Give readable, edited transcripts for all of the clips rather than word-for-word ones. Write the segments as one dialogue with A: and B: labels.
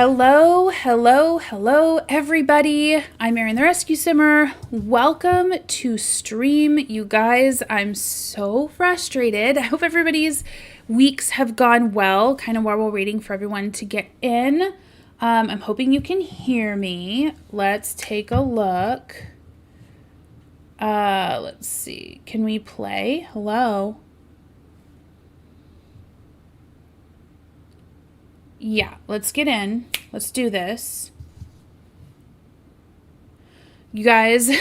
A: Hello, hello, hello, everybody. I'm Erin the Rescue Simmer. Welcome to stream, you guys. I'm so frustrated. I hope everybody's weeks have gone well, kind of while we're waiting for everyone to get in. I'm hoping you can hear me. Let's take a look. Let's see. Can we play? Hello? Yeah, let's get in. Let's do this. You guys,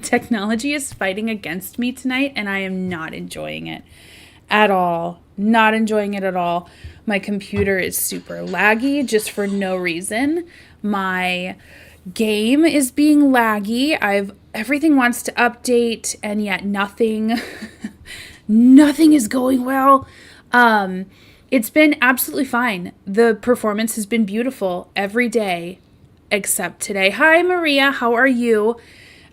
A: technology is fighting against me tonight, and I am not enjoying it at all. Not enjoying it at all. My computer is super laggy just for no reason. My game is being laggy. Everything wants to update, and yet nothing is going well. It's been absolutely fine. The performance has been beautiful every day except today. Hi, Maria. How are you?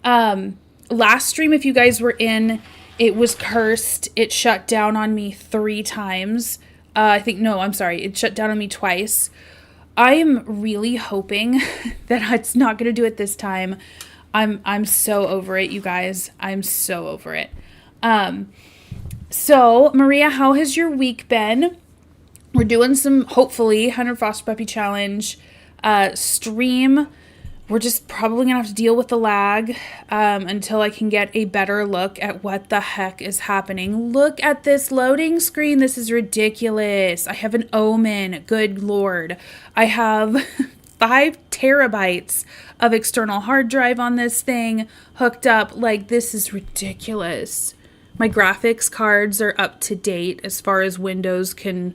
A: Last stream, if you guys were in, it was cursed. It shut down on me 3 times. It shut down on me twice. I am really hoping that it's not going to do it this time. I'm so over it, you guys. I'm so over it. So, Maria, how has your week been? We're doing some, hopefully, 100 Foster Puppy Challenge stream. We're just probably going to have to deal with the lag until I can get a better look at what the heck is happening. Look at this loading screen. This is ridiculous. I have an Omen. Good Lord. I have 5 terabytes of external hard drive on this thing hooked up. Like, this is ridiculous. My graphics cards are up to date as far as Windows can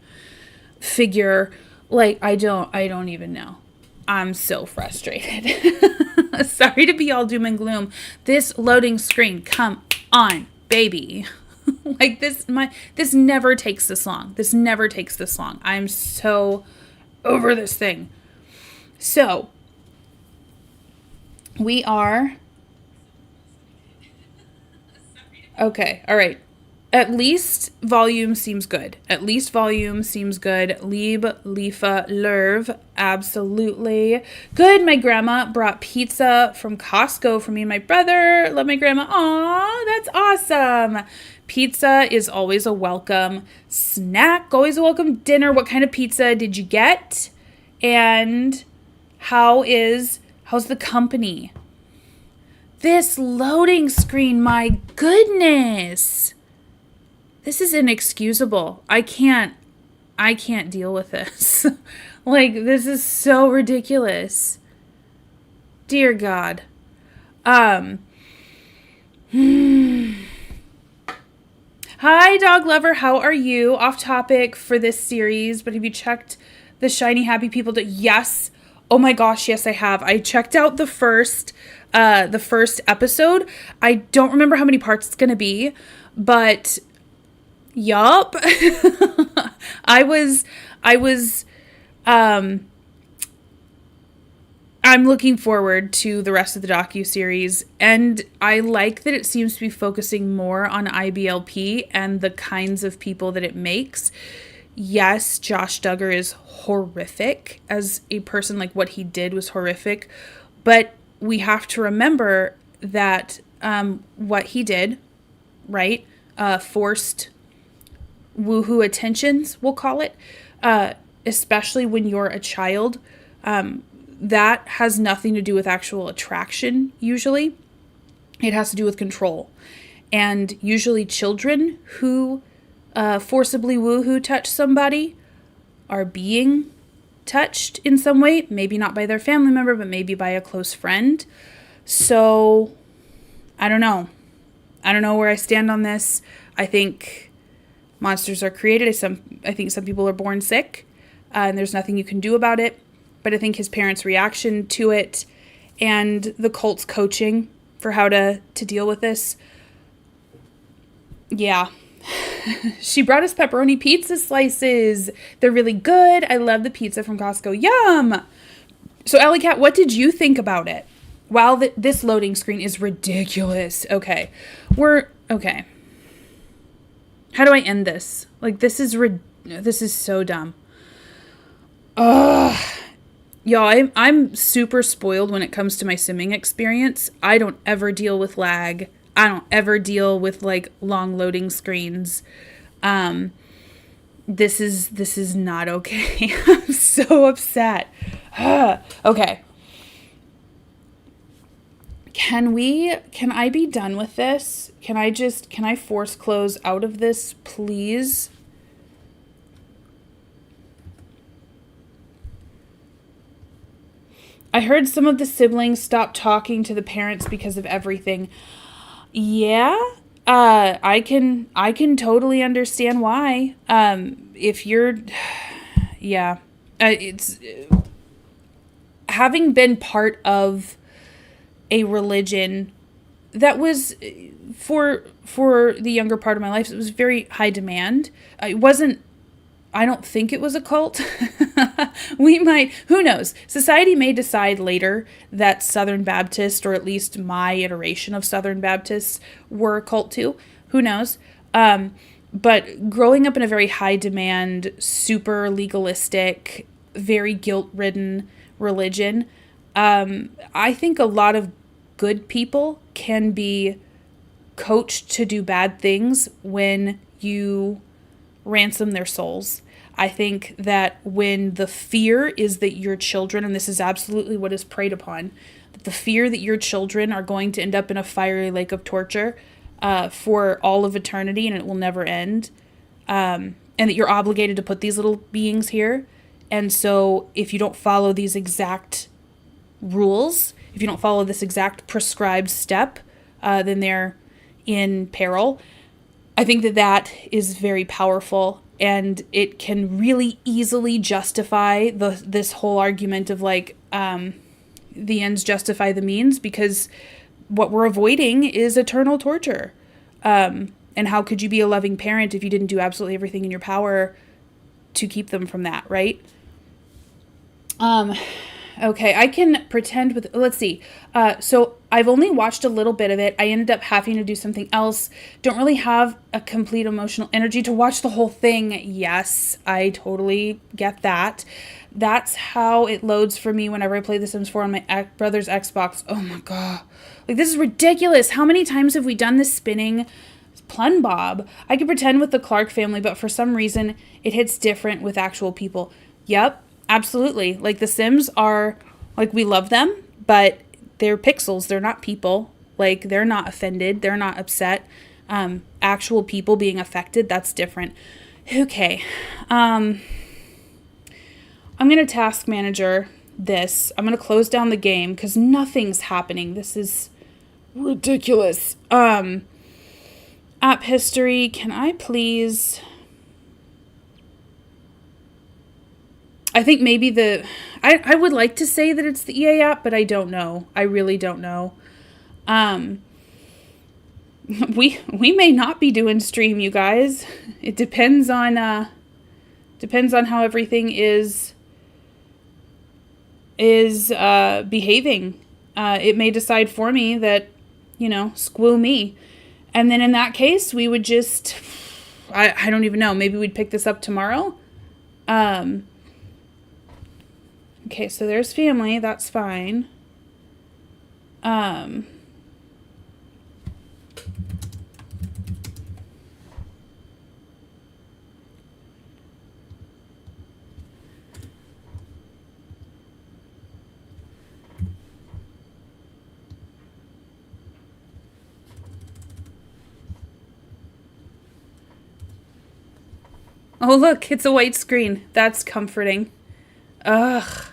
A: figure. Like, I don't even know. I'm so frustrated. Sorry to be all doom and gloom. This loading screen, come on, baby. Like, this never takes this long. This never takes this long. I'm so over this thing. So, we are okay. All right. At least volume seems good. Lieb, Lifa, Lerv, absolutely. Good, my grandma brought pizza from Costco for me and my brother. Love my grandma. Aw, that's awesome. Pizza is always a welcome snack, always a welcome dinner. What kind of pizza did you get? And how's the company? This loading screen, my goodness. This is inexcusable. I can't deal with this. Like, this is so ridiculous. Dear God. Hi, dog lover. How are you? Off topic for this series, but have you checked the Shiny Happy People? Yes. Oh my gosh, yes, I have. I checked out the first episode. I don't remember how many parts it's gonna be, but yup. I'm looking forward to the rest of the docuseries, and I like that it seems to be focusing more on IBLP and the kinds of people that it makes. Yes, Josh Duggar is horrific as a person. Like, what he did was horrific, but we have to remember that what he did, right, forced woohoo attentions, we'll call it, especially when you're a child, that has nothing to do with actual attraction. Usually it has to do with control, and usually children who forcibly woohoo touch somebody are being touched in some way, maybe not by their family member, but maybe by a close friend. So I don't know where I stand on this. I think monsters are created. I think some people are born sick, and there's nothing you can do about it. But I think his parents' reaction to it and the cult's coaching for how to deal with this. Yeah. She brought us pepperoni pizza slices. They're really good. I love the pizza from Costco. Yum! So, Alley Cat, what did you think about it? Wow, this loading screen is ridiculous. Okay. Okay. How do I end this? Like, this is so dumb. Ugh. Y'all, I'm super spoiled when it comes to my simming experience. I don't ever deal with lag. I don't ever deal with like long loading screens. Um, this is not okay. I'm so upset. Okay. Can I be done with this? Can I force close out of this, please? I heard some of the siblings stop talking to the parents because of everything. Yeah, I can totally understand why. If you're, yeah, it's having been part of a religion that was for the younger part of my life. It was very high demand. It wasn't. I don't think it was a cult. We might, who knows? Society may decide later that Southern Baptist, or at least my iteration of Southern Baptists, were a cult too. Who knows? But growing up in a very high demand, super legalistic, very guilt ridden religion, I think a lot of good people can be coached to do bad things when you ransom their souls. I think that when the fear is that your children, and this is absolutely what is preyed upon, that the fear that your children are going to end up in a fiery lake of torture for all of eternity and it will never end, and that you're obligated to put these little beings here. And so if you don't follow these exact rules, if you don't follow this exact prescribed step, then they're in peril. I think that that is very powerful, and it can really easily justify this whole argument of like the ends justify the means, because what we're avoiding is eternal torture. And how could you be a loving parent if you didn't do absolutely everything in your power to keep them from that, right? Okay, I can pretend with, let's see. So I've only watched a little bit of it. I ended up having to do something else. Don't really have a complete emotional energy to watch the whole thing. Yes, I totally get that. That's how it loads for me whenever I play The Sims 4 on my brother's Xbox. Oh my God. Like, this is ridiculous. How many times have we done this spinning plun bob? I could pretend with the Clark family, but for some reason it hits different with actual people. Yep. Absolutely. Like, the Sims are, like, we love them, but they're pixels. They're not people. Like, they're not offended. They're not upset. Actual people being affected, that's different. Okay. I'm going to task manager this. I'm going to close down the game because nothing's happening. This is ridiculous. App history. Can I please... I think maybe I would like to say that it's the EA app, but I don't know. I really don't know. We may not be doing stream, you guys. It depends on how everything is behaving. It may decide for me that, squoo me. And then in that case, we would just, I don't even know. Maybe we'd pick this up tomorrow. Okay, so there's family. That's fine. Oh, look, it's a white screen. That's comforting. Ugh.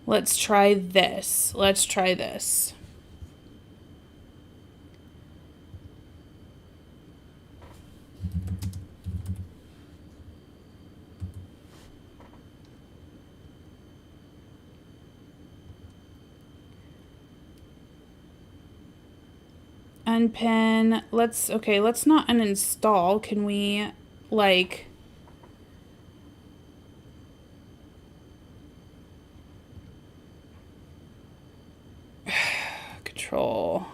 A: Let's try this. Unpin. Let's not uninstall. Can we, like... Control.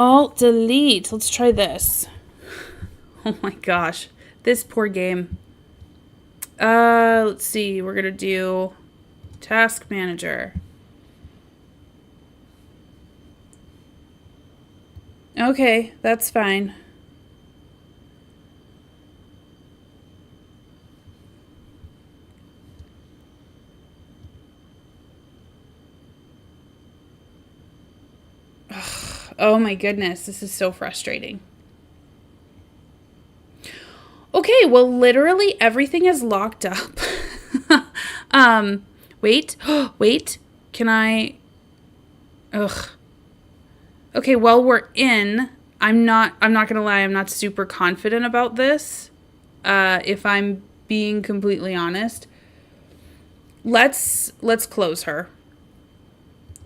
A: Alt delete. Let's try this. Oh my gosh. This poor game. Let's see. We're going to do task manager. Okay, that's fine. Ugh, oh my goodness, this is so frustrating. Okay, well, literally everything is locked up. Wait, wait, can I? Ugh. Okay, well, we're in. I'm not gonna lie, I'm not super confident about this. If I'm being completely honest. Let's close her.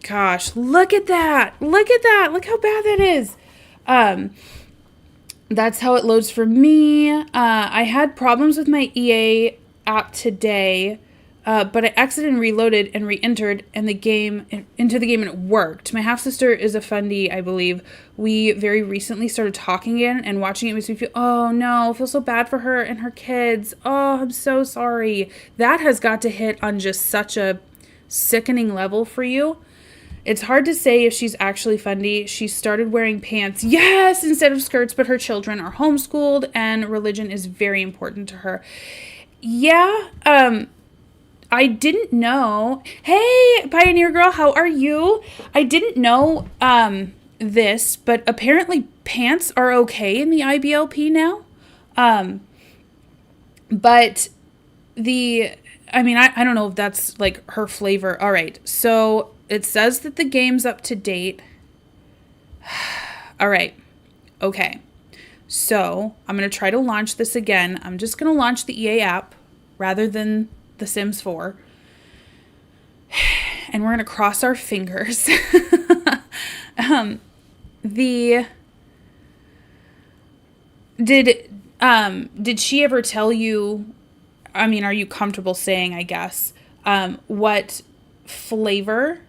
A: Gosh, look at that. Look at that. Look how bad that is. That's how it loads for me. I had problems with my EA app today, but I exited and reloaded and re-entered into the game and it worked. My half-sister is a fundy, I believe. We very recently started talking again, and watching it makes me feel, oh no, I feel so bad for her and her kids. Oh, I'm so sorry. That has got to hit on just such a sickening level for you. It's hard to say if she's actually fundy. She started wearing pants, yes, instead of skirts, but her children are homeschooled and religion is very important to her. Yeah, I didn't know. Hey, Pioneer Girl, how are you? I didn't know this, but apparently pants are okay in the IBLP now. But I don't know if that's like her flavor. All right, so it says that the game's up to date. All right, okay. So I'm going to try to launch this again. I'm just going to launch the EA app rather than The Sims 4. And we're going to cross our fingers. Did she ever tell you, I mean, are you comfortable saying, I guess, what flavor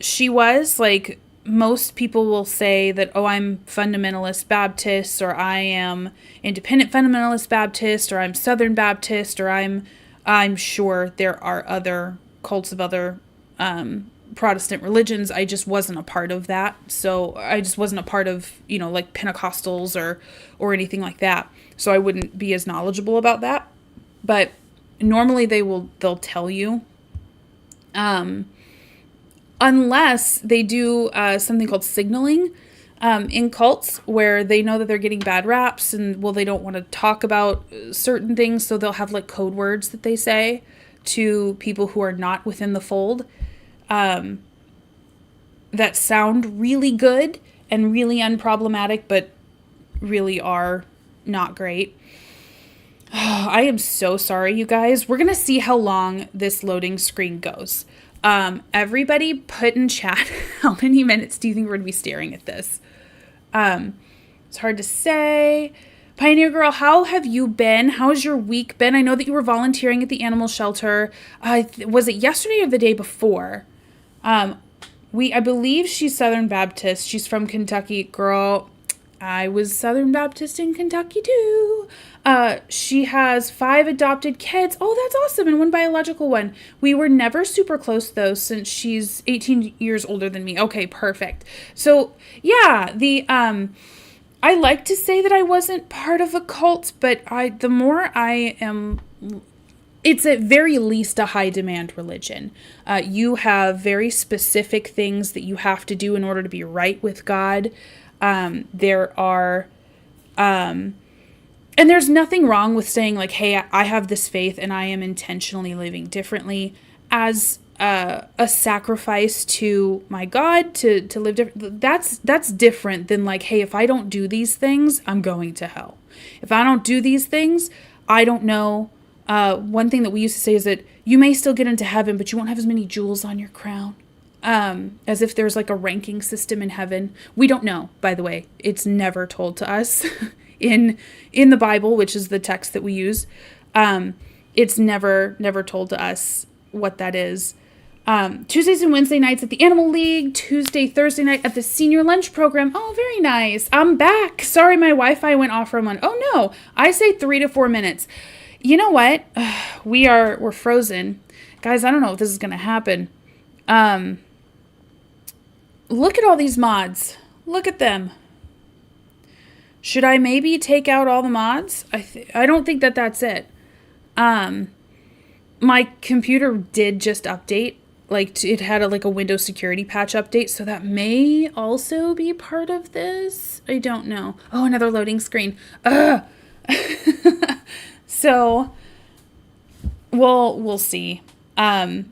A: she was? Like, most people will say that, oh, I'm fundamentalist Baptist, or I am independent fundamentalist Baptist, or I'm Southern Baptist, or I'm sure there are other cults of other Protestant religions. I just wasn't a part of that. So I just wasn't a part of, like Pentecostals or anything like that. So I wouldn't be as knowledgeable about that. But normally they'll tell you, unless they do something called signaling in cults, where they know that they're getting bad raps and, well, they don't want to talk about certain things. So they'll have like code words that they say to people who are not within the fold that sound really good and really unproblematic, but really are not great. I am so sorry, you guys. We're going to see how long this loading screen goes. Everybody put in chat, how many minutes do you think we're going to be staring at this? It's hard to say. Pioneer Girl, how have you been? How's your week been? I know that you were volunteering at the animal shelter. Was it yesterday or the day before? I believe she's Southern Baptist. She's from Kentucky. Girl, I was Southern Baptist in Kentucky too. She has 5 adopted kids. Oh, that's awesome. And 1 biological one. We were never super close though, since she's 18 years older than me. Okay, perfect. So yeah, I like to say that I wasn't part of a cult, but the more I am, it's at very least a high demand religion. You have very specific things that you have to do in order to be right with God. There are, and there's nothing wrong with saying like, hey, I have this faith and I am intentionally living differently as a sacrifice to my God to live different. That's different than like, hey, if I don't do these things, I'm going to hell. If I don't do these things, I don't know. One thing that we used to say is that you may still get into heaven, but you won't have as many jewels on your crown. As if there's like a ranking system in heaven. We don't know, by the way. It's never told to us in the Bible, which is the text that we use. It's never told to us what that is. Tuesdays and Wednesday nights at the Animal League. Thursday night at the Senior Lunch Program. Oh, very nice. I'm back. Sorry, my Wi-Fi went off for a moment. Oh, no. I say 3 to 4 minutes. You know what? We're frozen. Guys, I don't know if this is going to happen. Look at all these mods. Look at them. Should I maybe take out all the mods? I don't think that's it. My computer did just update. Like, it had a Windows security patch update, so that may also be part of this. I don't know. Oh, another loading screen. Ugh. So, we'll see. Yeah,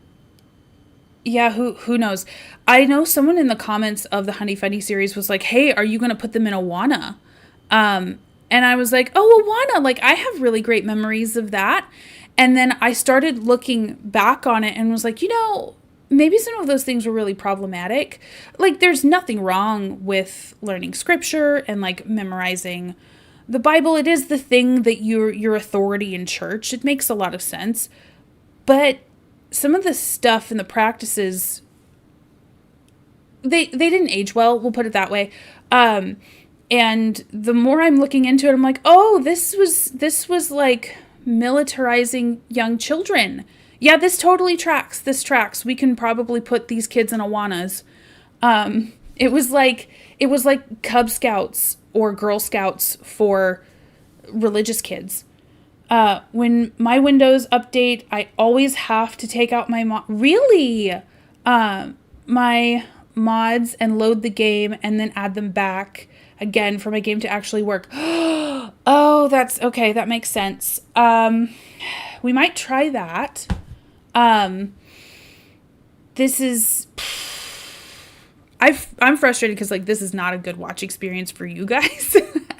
A: who knows? I know someone in the comments of the Honey Funny series was like, hey, are you going to put them in Awana? And I was like, oh, Awana, like, I have really great memories of that. And then I started looking back on it and was like, maybe some of those things were really problematic. Like, there's nothing wrong with learning scripture and, memorizing the Bible. It is the thing that your authority in church. It makes a lot of sense. But some of the stuff and the practices, they didn't age well, we'll put it that way. And the more I'm looking into it, I'm like, oh, this was like militarizing young children. Yeah, this totally tracks. This tracks. We can probably put these kids in Awanas. It was like Cub Scouts or Girl Scouts for religious kids. When my Windows update, I always have to take out my my mods and load the game and then add them back again for my game to actually work. Oh, that's okay. That makes sense. We might try that. This is, I'm frustrated because this is not a good watch experience for you guys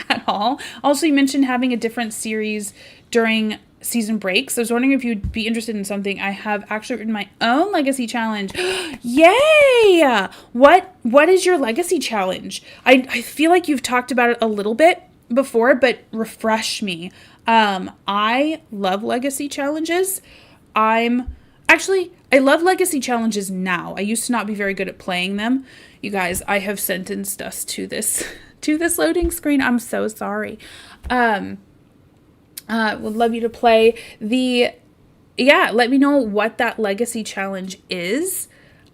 A: at all. Also, you mentioned having a different series during season breaks. I was wondering if you'd be interested in something. I have actually written my own legacy challenge. Yay! What is your legacy challenge? I feel like you've talked about it a little bit before, but refresh me. I love legacy challenges. I love legacy challenges now. I used to not be very good at playing them. You guys, I have sentenced us to this loading screen. I'm so sorry. Would love you to play let me know what that legacy challenge is.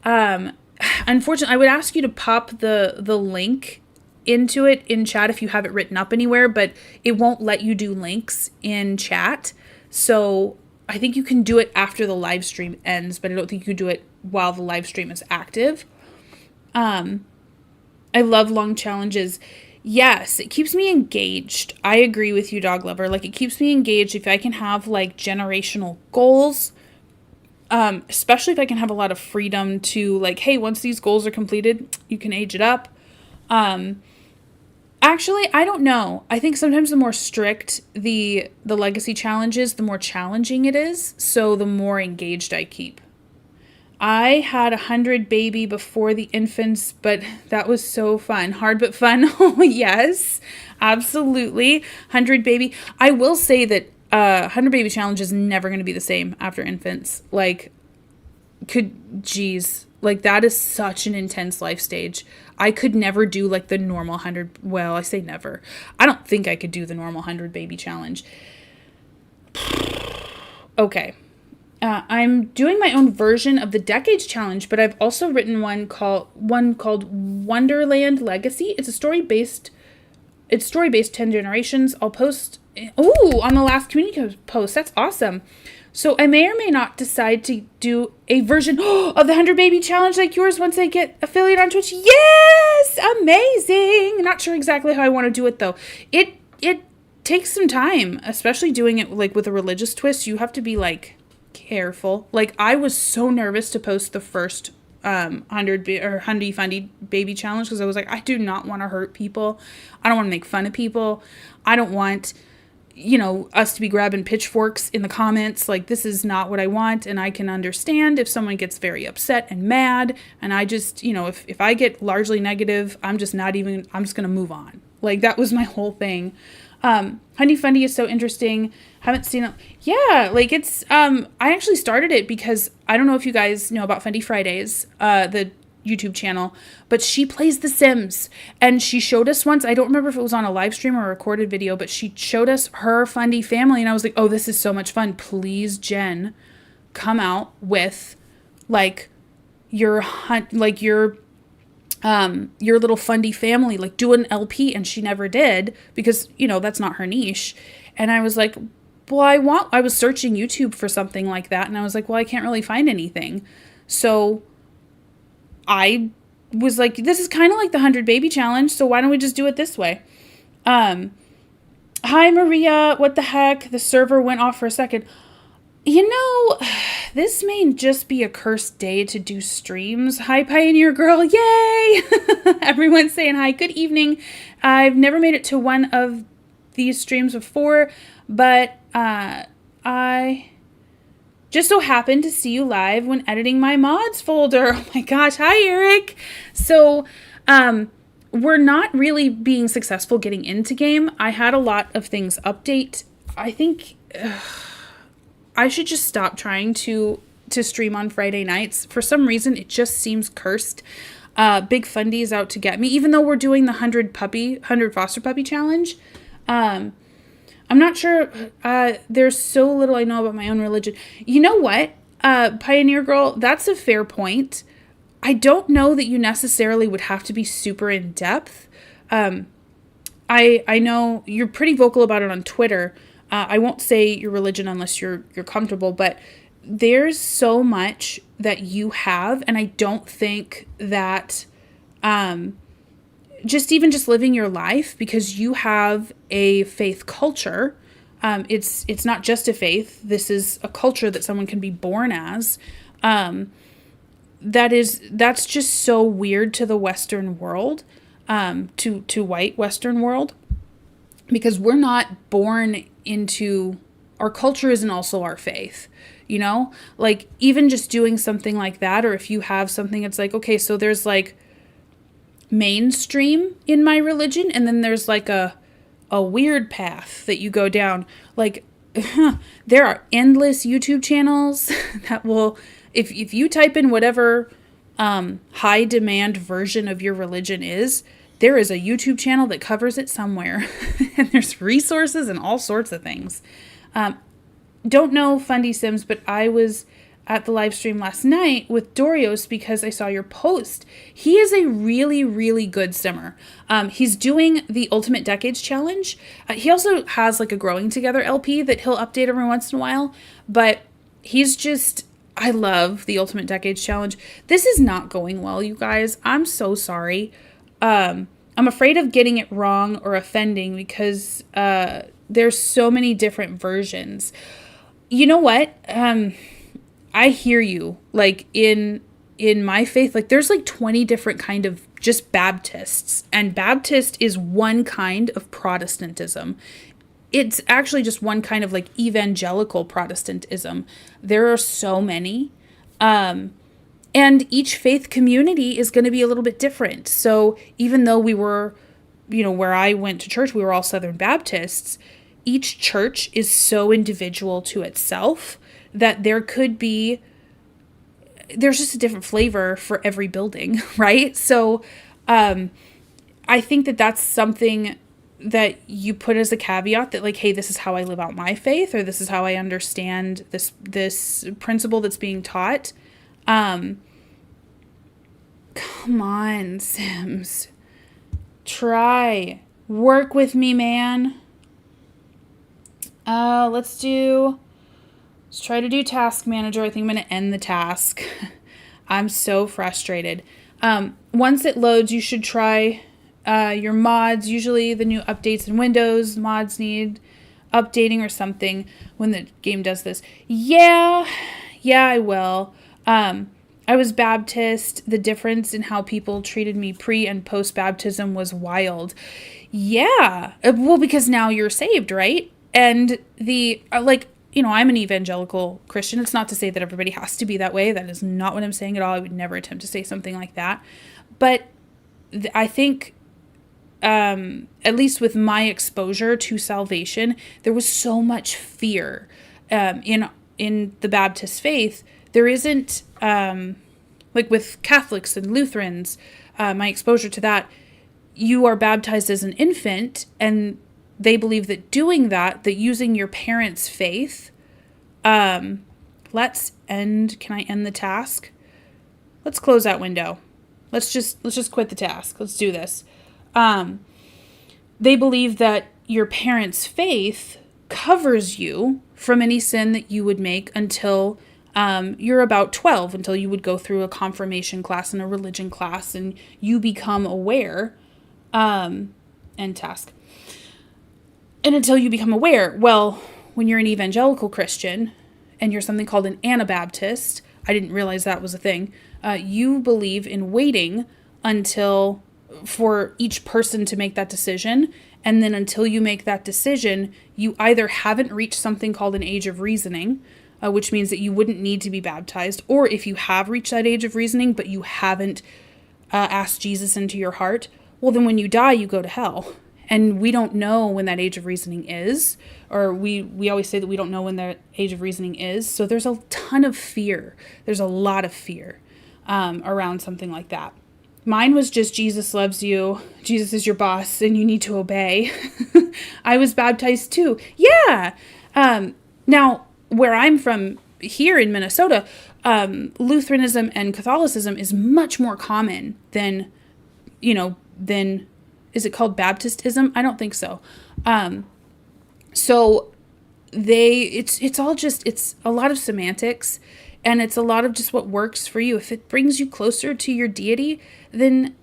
A: Unfortunately, I would ask you to pop the link into it in chat if you have it written up anywhere, but it won't let you do links in chat. So I think you can do it after the live stream ends, but I don't think you can do it while the live stream is active. I love long challenges. Yes, it keeps me engaged. I agree with you, dog lover. It keeps me engaged if I can have generational goals, especially if I can have a lot of freedom to hey, once these goals are completed, you can age it up. Actually, I don't know. I think sometimes the more strict the legacy challenge is, the more challenging it is. So the more engaged I keep. I had 100 baby before the infants, but that was so fun. Hard but fun. Oh, yes, absolutely. 100 baby. I will say that 100 baby challenge is never going to be the same after infants. That is such an intense life stage. I could never do the normal 100. Well, I say never. I don't think I could do the normal 100 baby challenge. Okay. I'm doing my own version of the Decades Challenge, but I've also written one called Wonderland Legacy. It's story-based 10 generations. I'll post on the last community post. That's awesome. So I may or may not decide to do a version of the 100 Baby Challenge like yours once I get affiliate on Twitch. Yes! Amazing! Not sure exactly how I want to do it, though. It takes some time, especially doing it with a religious twist. You have to be careful. I was so nervous to post the first 100 Fundy Baby Challenge because I was I do not want to hurt people. I don't want to make fun of people. I don't want us to be grabbing pitchforks in the comments. This is not what I want. And I can understand if someone gets very upset and mad. And I just, if I get largely negative, I'm just going to move on. That was my whole thing. Honey Fundy is so interesting. Haven't seen it. Yeah, like it's I actually started it because I don't know if you guys know about Fundy Fridays, the YouTube channel, but she plays The Sims, and she showed us once, I don't remember if it was on a live stream or a recorded video, but she showed us her Fundy family, and I was like, oh, this is so much fun. Please, Jen, come out with like your your little Fundy family, like do an LP. And she never did because, you know, that's not her niche. And I was like, well, I was searching YouTube for something like that, and I was like, well, I can't really find anything. So I was like, this is kind of like the 100 baby challenge, so why don't we just do it this way? Hi, Maria. What the heck? The server went off for a second. You know, this may just be a cursed day to do streams. Hi, Pioneer Girl. Yay! Everyone's saying hi. Good evening. I've never made it to one of these streams before, but I just so happened to see you live when editing my mods folder. Oh my gosh. Hi, Eric. So, we're not really being successful getting into game. I had a lot of things update. I think I should just stop trying to stream on Friday nights. For some reason, it just seems cursed. Big Fundy is out to get me, even though we're doing the 100 foster puppy challenge. I'm not sure. There's so little I know about my own religion. You know what, Pioneer Girl? That's a fair point. I don't know that you necessarily would have to be super in depth. I know you're pretty vocal about it on Twitter. I won't say your religion unless you're comfortable, but there's so much that you have, and I don't think that just living your life, because you have a faith culture. It's not just a faith. This is a culture that someone can be born as. That's just so weird to the Western world, to white Western world, because we're not born into, our culture isn't also our faith, you know, like even just doing something like that. Or if you have something, it's like, okay, so there's like mainstream in my religion, and then there's like a weird path that you go down. Like there are endless YouTube channels that will, if you type in whatever high demand version of your religion is, there is a YouTube channel that covers it somewhere. And there's resources and all sorts of things. Don't know Fundy Sims, but I was at the live stream last night with Dorios because I saw your post. He is a really, really good simmer. He's doing the Ultimate Decades Challenge. He also has like a Growing Together LP that he'll update every once in a while. But he's just, I love the Ultimate Decades Challenge. This is not going well, you guys. I'm so sorry. I'm afraid of getting it wrong or offending because there's so many different versions. You know what? I hear you. Like in my faith, like there's like 20 different kind of just Baptists, and Baptist is one kind of Protestantism. It's actually just one kind of like evangelical Protestantism. There are so many. And each faith community is going to be a little bit different. So even though we were, you know, where I went to church, we were all Southern Baptists, each church is so individual to itself that there's just a different flavor for every building, right? So I think that that's something that you put as a caveat, that like, hey, this is how I live out my faith, or this is how I understand this principle that's being taught. Come on, Sims. Work with me, man. Let's try to do task manager. I think I'm going to end the task. I'm so frustrated. Once it loads, you should try your mods. Usually the new updates in Windows, mods need updating or something when the game does this. Yeah, I will. I was Baptist. The difference in how people treated me pre and post baptism was wild. Yeah. Well, because now you're saved, right? And I'm an evangelical Christian. It's not to say that everybody has to be that way. That is not what I'm saying at all. I would never attempt to say something like that. But I think at least with my exposure to salvation, there was so much fear in the Baptist faith. There isn't, like with Catholics and Lutherans, my exposure to that, you are baptized as an infant, and they believe that doing that using your parents' faith, can I end the task? Let's close that window. Let's just quit the task. Let's do this. They believe that your parents' faith covers you from any sin that you would make until you're about 12, until you would go through a confirmation class and a religion class, and you become aware, end task. And until you become aware, well, when you're an evangelical Christian and you're something called an Anabaptist, I didn't realize that was a thing, you believe in waiting until for each person to make that decision. And then until you make that decision, you either haven't reached something called an age of reasoning, which means that you wouldn't need to be baptized, or if you have reached that age of reasoning, but you haven't asked Jesus into your heart, well, then when you die, you go to hell. And we don't know when that age of reasoning is, or we always say that we don't know when that age of reasoning is. So there's a ton of fear. There's a lot of fear around something like that. Mine was just Jesus loves you, Jesus is your boss, and you need to obey. I was baptized too. Yeah. Now, where I'm from here in Minnesota, Lutheranism and Catholicism is much more common than is it called Baptistism? I don't think so. So it's all just, it's a lot of semantics, and it's a lot of just what works for you. If it brings you closer to your deity, then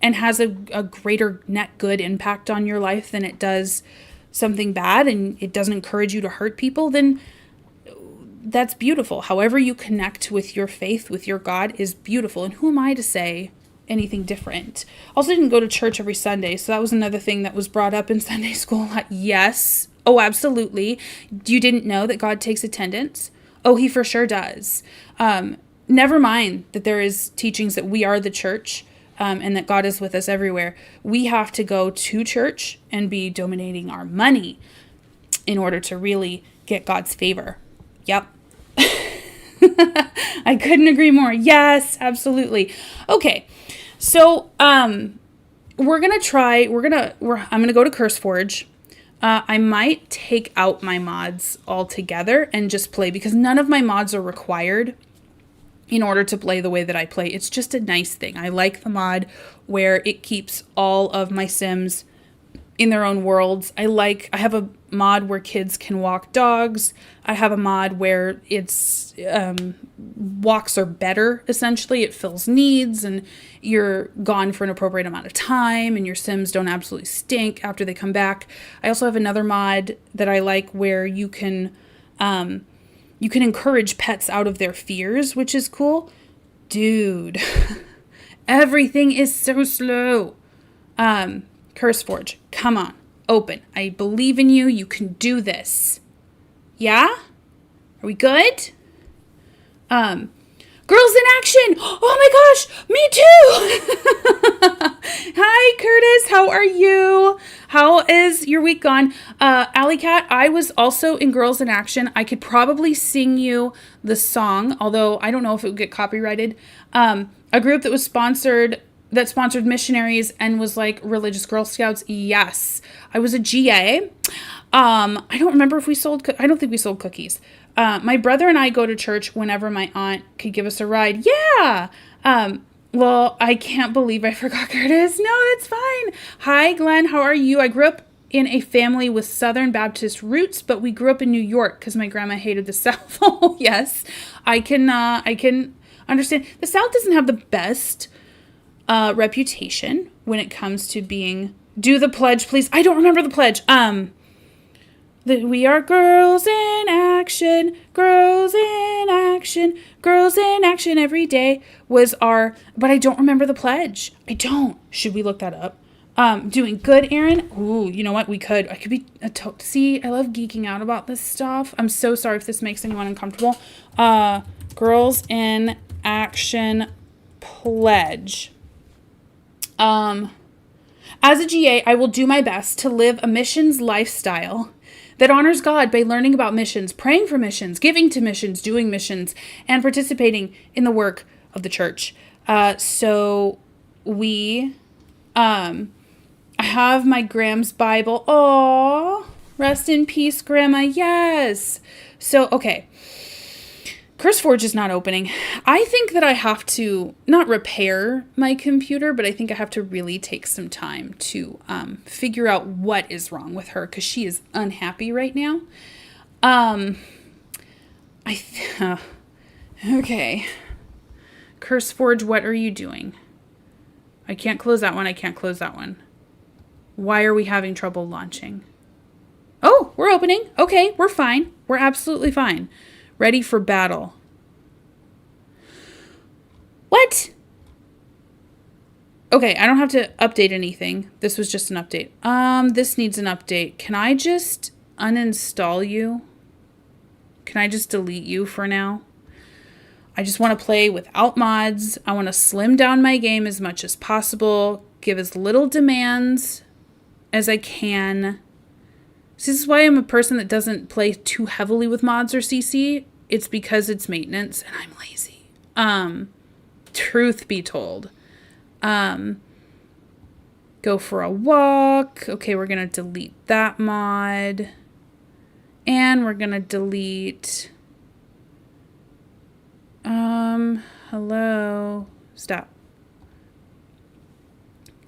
A: and has a greater net good impact on your life than it does something bad, and it doesn't encourage you to hurt people, then that's beautiful. However you connect with your faith, with your God, is beautiful. And who am I to say anything different? Also, didn't go to church every Sunday, so that was another thing that was brought up in Sunday school. Yes. Oh, absolutely. You didn't know that God takes attendance? Oh, he for sure does. Never mind that there is teachings that we are the church, and that God is with us everywhere. We have to go to church and be donating our money in order to really get God's favor. Yep. I couldn't agree more. Yes, absolutely. Okay. So, I'm going to go to CurseForge. I might take out my mods altogether and just play, because none of my mods are required in order to play the way that I play. It's just a nice thing. I like the mod where it keeps all of my Sims in their own worlds. I have a mod where kids can walk dogs. I have a mod where it's walks are better, essentially. It fills needs, and you're gone for an appropriate amount of time, and your Sims don't absolutely stink after they come back. I also have another mod that I like where you can encourage pets out of their fears, which is cool. Dude, everything is so slow. CurseForge, come on, open. I believe in you. You can do this. Yeah? Are we good? Girls in action. Oh my gosh, me too. Hi, Curtis. How are you? How is your week gone? Alley Cat, I was also in Girls in Action. I could probably sing you the song, although I don't know if it would get copyrighted. A group that sponsored missionaries and was like religious Girl Scouts. Yes. I was a GA. I don't remember if we sold, I don't think we sold cookies. My brother and I go to church whenever my aunt could give us a ride. Yeah. Well, I can't believe I forgot Curtis. No, that's fine. Hi, Glenn. How are you? I grew up in a family with Southern Baptist roots, but we grew up in New York because my grandma hated the South. Oh, yes. I can understand. The South doesn't have the best reputation when it comes to being, do the pledge, please. I don't remember the pledge. That we are girls in action, girls in action, girls in action every day was our, but I don't remember the pledge. I don't. Should we look that up? Doing good, Erin. Ooh, you know what? We could. I could be see, I love geeking out about this stuff. I'm so sorry if this makes anyone uncomfortable. Girls in action pledge. As a GA, I will do my best to live a missions lifestyle that honors God by learning about missions, praying for missions, giving to missions, doing missions, and participating in the work of the church. So we, I have my Graham's Bible. Oh, rest in peace, Grandma. Yes. So, okay. CurseForge is not opening. I think that I have to not repair my computer, but I think I have to really take some time to figure out what is wrong with her, because she is unhappy right now. Okay. CurseForge, what are you doing? I can't close that one. I can't close that one. Why are we having trouble launching? Oh, we're opening. Okay, we're fine. We're absolutely fine. Ready for battle. What? Okay, I don't have to update anything. This was just an update. This needs an update. Can I just uninstall you? Can I just delete you for now? I just want to play without mods. I want to slim down my game as much as possible. Give as little demands as I can. This is why I'm a person that doesn't play too heavily with mods or CC. It's because it's maintenance and I'm lazy. Truth be told. Go for a walk. Okay, we're going to delete that mod. And we're going to delete... hello. Stop.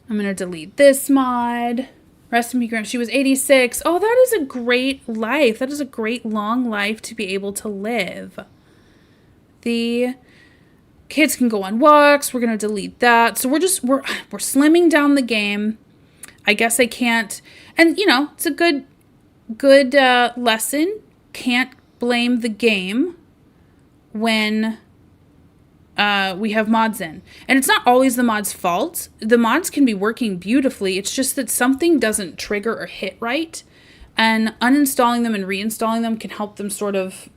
A: I'm going to delete this mod. Rest in peace, Graham. She was 86. Oh, that is a great life. That is a great long life to be able to live. The kids can go on walks. We're going to delete that. So we're slimming down the game. I guess I can't. And, you know, it's a good lesson. Can't blame the game when we have mods in. And it's not always the mod's fault. The mods can be working beautifully. It's just that something doesn't trigger or hit right. And uninstalling them and reinstalling them can help them sort of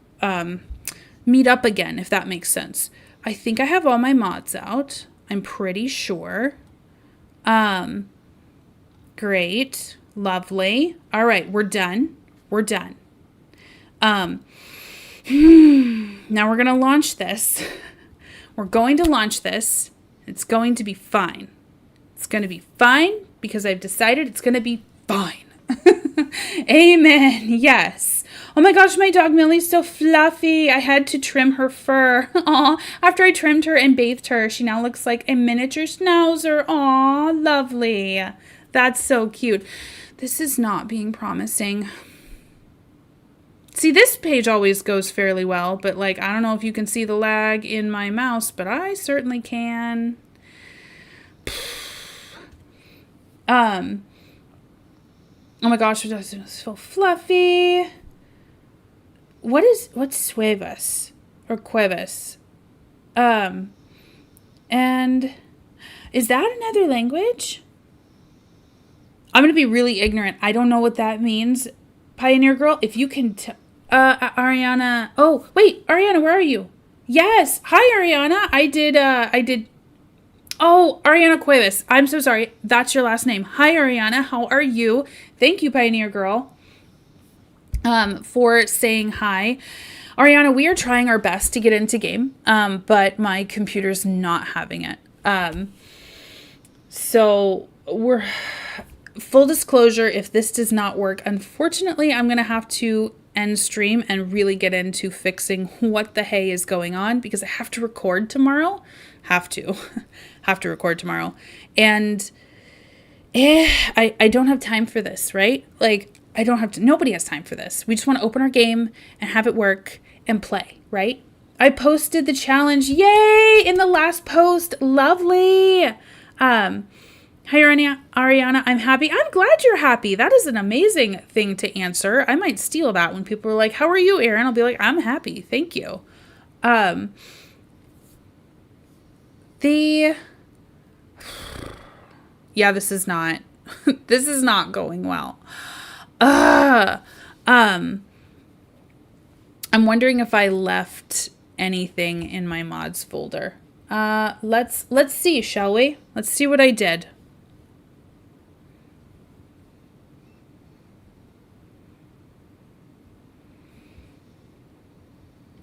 A: meet up again, if that makes sense. I think I have all my mods out. I'm pretty sure. Great. Lovely. All right, we're done. We're done. Now we're going to launch this. We're going to launch this. It's going to be fine. It's going to be fine because I've decided it's going to be fine. Amen. Yes. Oh my gosh, my dog Millie's so fluffy. I had to trim her fur. Aw, after I trimmed her and bathed her, she now looks like a miniature schnauzer. Aw, lovely. That's so cute. This is not being promising. See, this page always goes fairly well, but like, I don't know if you can see the lag in my mouse, but I certainly can. Oh my gosh, it's so fluffy. What's suevas or cuevas? And is that another language? I'm going to be really ignorant. I don't know what that means. Pioneer Girl, if you can Ariana. Oh, wait, Ariana, where are you? Yes. Hi, Ariana. I did. Oh, Ariana Cuevas. I'm so sorry. That's your last name. Hi, Ariana. How are you? Thank you, Pioneer Girl, for saying hi. Ariana, we are trying our best to get into game, but my computer's not having it. So we're... Full disclosure, if this does not work, unfortunately, I'm going to have to end stream and really get into fixing what the hey is going on because I have to record tomorrow. Have to record tomorrow. And I don't have time for this, right? Like, nobody has time for this. We just want to open our game and have it work and play, right? I posted the challenge. Yay! In the last post. Lovely. Hi, Ariana. I'm happy. I'm glad you're happy. That is an amazing thing to answer. I might steal that when people are like, how are you, Erin? I'll be like, I'm happy. Thank you. Yeah, this is not going well. I'm wondering if I left anything in my mods folder. Let's see, shall we? Let's see what I did.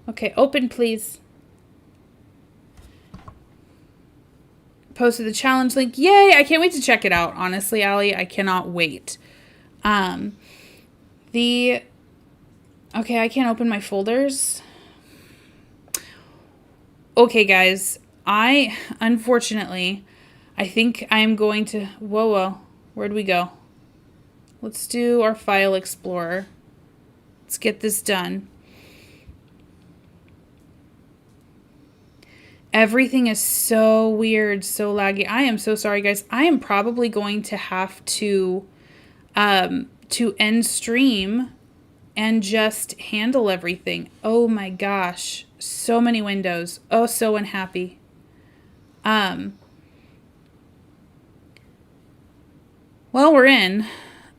A: Okay, open, please. Posted the challenge link. Yay! I can't wait to check it out. Honestly, Allie, I cannot wait. Okay, I can't open my folders. Okay, guys, unfortunately, I think I'm going to, whoa, where'd we go? Let's do our file explorer. Let's get this done. Everything is so weird, so laggy. I am so sorry, guys. I am probably going to have to end stream and just handle everything. Oh my gosh. So many windows. Oh, so unhappy. Well, we're in.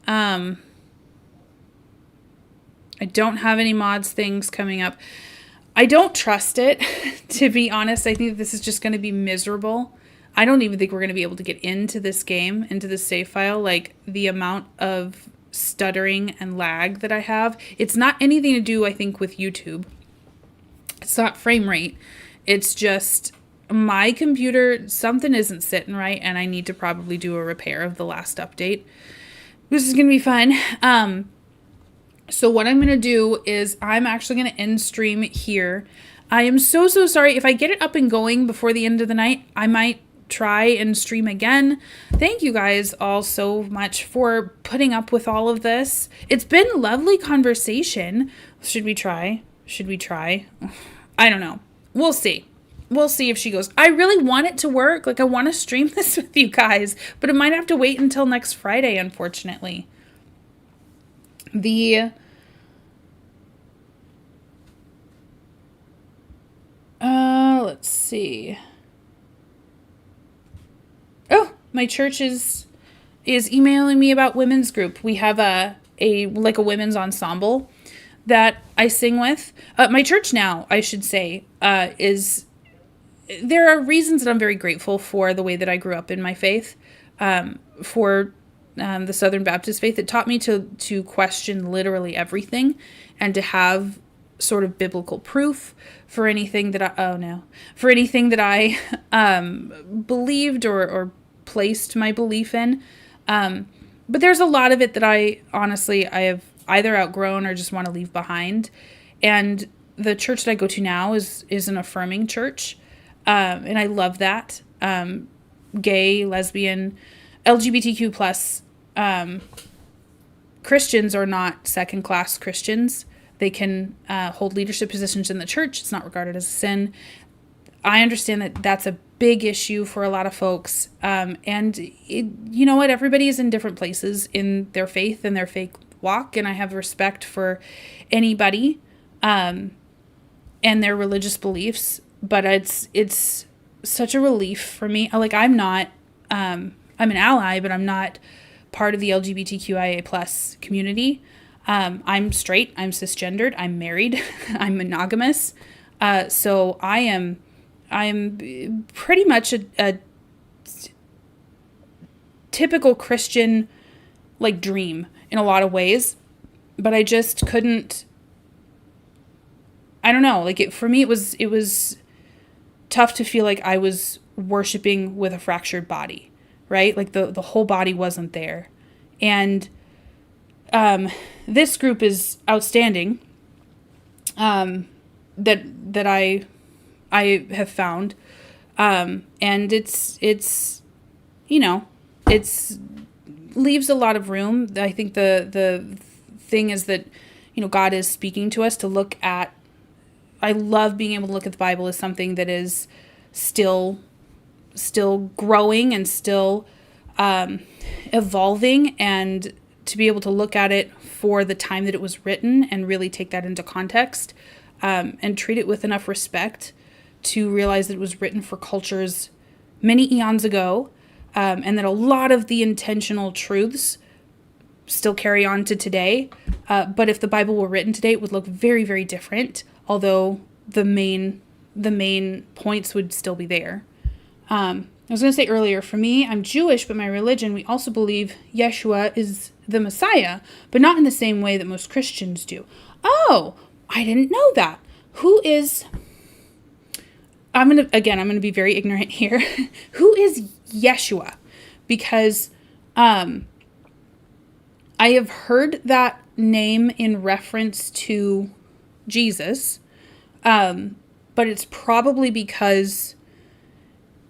A: I don't have any mods things coming up. I don't trust it, to be honest. I think this is just going to be miserable. I don't even think we're going to be able to get into this game, into this save file. Like, the amount of stuttering and lag that I have. It's not anything to do, I think, with YouTube. It's not frame rate. It's just my computer, something isn't sitting right, and I need to probably do a repair of the last update. This is going to be fun. So what I'm going to do is I'm actually going to end stream here. I am so sorry. If I get it up and going before the end of the night, I might try and stream again. Thank you guys all so much for putting up with all of this. It's been a lovely conversation. Should we try? I don't know. We'll see. We'll see if she goes. I really want it to work. Like, I want to stream this with you guys, but it might have to wait until next Friday, unfortunately. Let's see. Oh, my church is emailing me about women's group. We have a women's ensemble that I sing with. My church now, I should say, there are reasons that I'm very grateful for the way that I grew up in my faith, for the Southern Baptist faith. It taught me to question literally everything and to have sort of biblical proof for anything that I believed or placed my belief in. But there's a lot of it that I have either outgrown or just want to leave behind. And the church that I go to now is an affirming church. And I love that. Gay, lesbian, LGBTQ plus Christians are not second-class Christians. They can hold leadership positions in the church. It's not regarded as a sin. I understand that that's a big issue for a lot of folks. You know what? Everybody is in different places in their faith and their faith walk. And I have respect for anybody and their religious beliefs. But it's such a relief for me. Like, I'm an ally, but I'm not part of the LGBTQIA plus community. I'm straight, I'm cisgendered, I'm married, I'm monogamous. So I am pretty much a typical Christian, like, dream in a lot of ways, but I just couldn't, I don't know, like, for me, it was tough to feel like I was worshiping with a fractured body, right? Like, the whole body wasn't there. And this group is outstanding, that I have found, and it's leaves a lot of room. I think the thing is that, God is speaking to us to look at, I love being able to look at the Bible as something that is still growing and still evolving, and to be able to look at it for the time that it was written and really take that into context, and treat it with enough respect to realize that it was written for cultures many eons ago, and that a lot of the intentional truths still carry on to today. But if the Bible were written today, it would look very, very different, although the main points would still be there. I was going to say earlier, for me, I'm Jewish, but my religion, we also believe Yeshua is the Messiah, but not in the same way that most Christians do. Oh, I didn't know that. who is, I'm going to be very ignorant here. Who is Yeshua? Because I have heard that name in reference to Jesus, but it's probably because,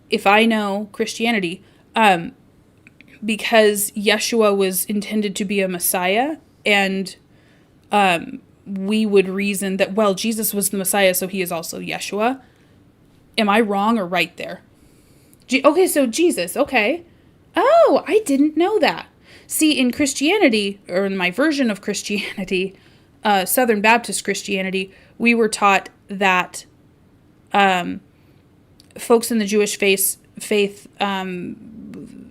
A: if I know Christianity, because Yeshua was intended to be a Messiah, and we would reason that, well, Jesus was the Messiah, so he is also Yeshua. Am I wrong or right there? Okay, so Jesus, okay. Oh, I didn't know that. See, in Christianity, or in my version of Christianity, Southern Baptist Christianity, we were taught that folks in the Jewish faith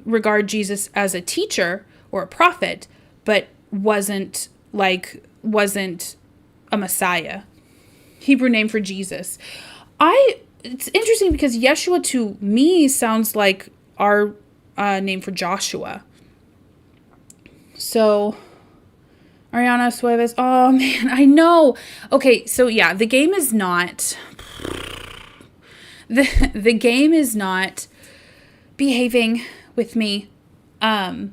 A: regard Jesus as a teacher or a prophet, but wasn't a Messiah. Hebrew name for Jesus. It's interesting because Yeshua to me sounds like our name for Joshua. So, Ariana Sueves. Oh man, I know. Okay, so yeah, the game is not behaving with me. I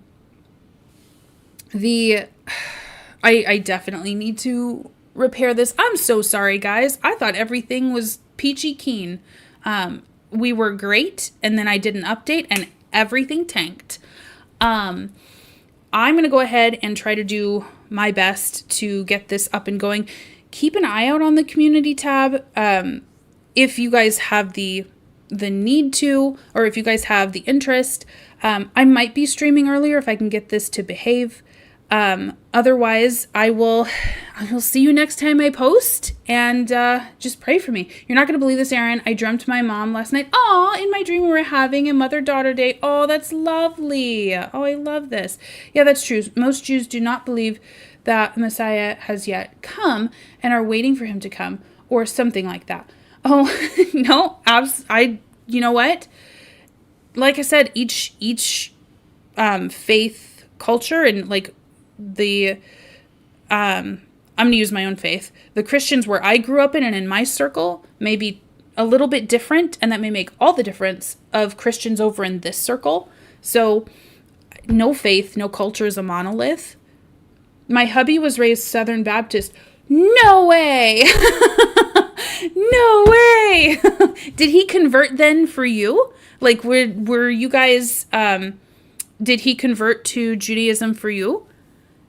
A: definitely need to repair this. I'm so sorry, guys. I thought everything was peachy keen. We were great, and then I did an update and everything tanked. I'm going to go ahead and try to do my best to get this up and going. Keep an eye out on the community tab. If you guys have the need to, or if you guys have the interest, I might be streaming earlier if I can get this to behave. Otherwise, I will see you next time I post, and just pray for me. You're not going to believe this, Erin. I dreamt my mom last night. Aw, in my dream we were having a mother-daughter day. Oh, that's lovely. Oh, I love this. Yeah, that's true. Most Jews do not believe that Messiah has yet come and are waiting for him to come, or something like that. Oh, no, you know what? Like I said, each faith culture, and like I'm going to use my own faith. The Christians where I grew up in and in my circle may be a little bit different, and that may make all the difference of Christians over in this circle. So no faith, no culture is a monolith. My hubby was raised Southern Baptist. No way! No way! Did he convert then for you? Like, were you guys, did he convert to Judaism for you?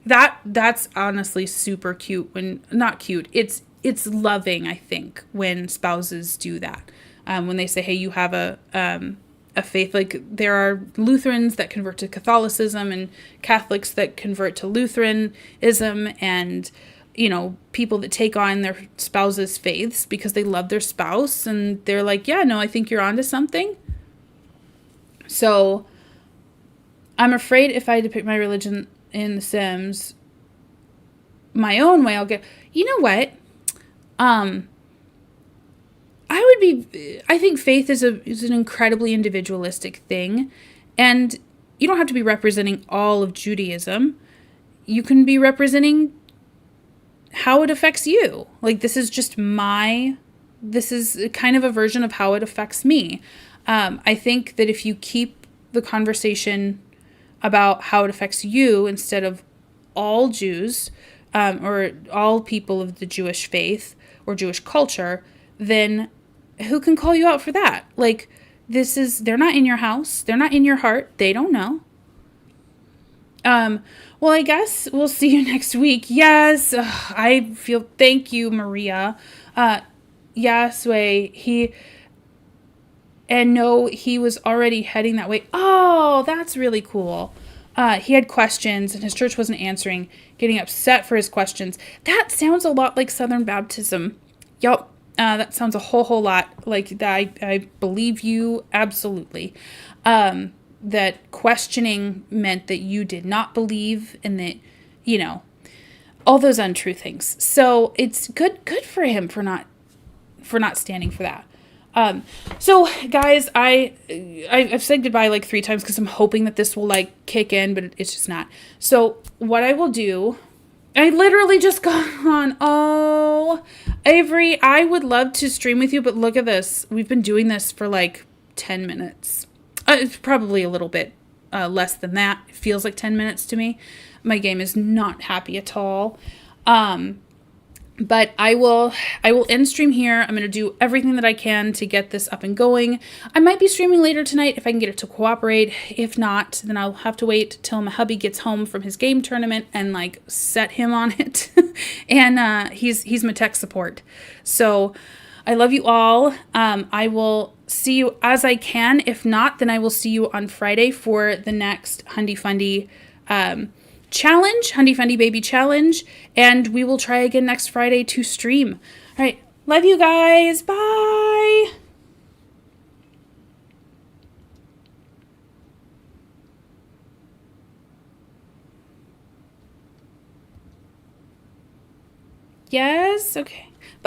A: That's honestly super cute. Not cute. It's loving, I think, when spouses do that. When they say, hey, you have a faith. Like, there are Lutherans that convert to Catholicism and Catholics that convert to Lutheranism, and people that take on their spouse's faiths because they love their spouse, and they're like, yeah, no, I think you're onto something. So I'm afraid if I depict my religion in The Sims my own way, I'll get, you know what? I think faith is an incredibly individualistic thing, and you don't have to be representing all of Judaism. You can be representing how it affects you. Like, this is kind of a version of how it affects me. I think that if you keep the conversation about how it affects you instead of all Jews, or all people of the Jewish faith or Jewish culture, then who can call you out for that? Like, they're not in your house. They're not in your heart. They don't know. Well, I guess we'll see you next week. Yes. Thank you, Maria. Yasway, he was already heading that way. Oh, that's really cool. He had questions and his church wasn't answering, getting upset for his questions. That sounds a lot like Southern Baptism. Yup. That sounds a whole lot like that. I believe you absolutely. That questioning meant that you did not believe, and that, all those untrue things. So it's good for him for not standing for that. So guys, I've said goodbye like 3 times because I'm hoping that this will like kick in, but it's just not. So what I will do, I literally just got on. Oh, Avery, I would love to stream with you, but look at this. We've been doing this for like 10 minutes. It's probably a little bit less than that. It feels like 10 minutes to me. My game is not happy at all. But I will end stream here. I'm going to do everything that I can to get this up and going. I might be streaming later tonight if I can get it to cooperate. If not, then I'll have to wait till my hubby gets home from his game tournament and like set him on it. And he's my tech support. So I love you all. I will see you as I can. If not, then I will see you on Friday for the next Hundy Fundy challenge, Hundy Fundy Baby Challenge, and we will try again next Friday to stream. All right, love you guys. Bye. Yes, okay.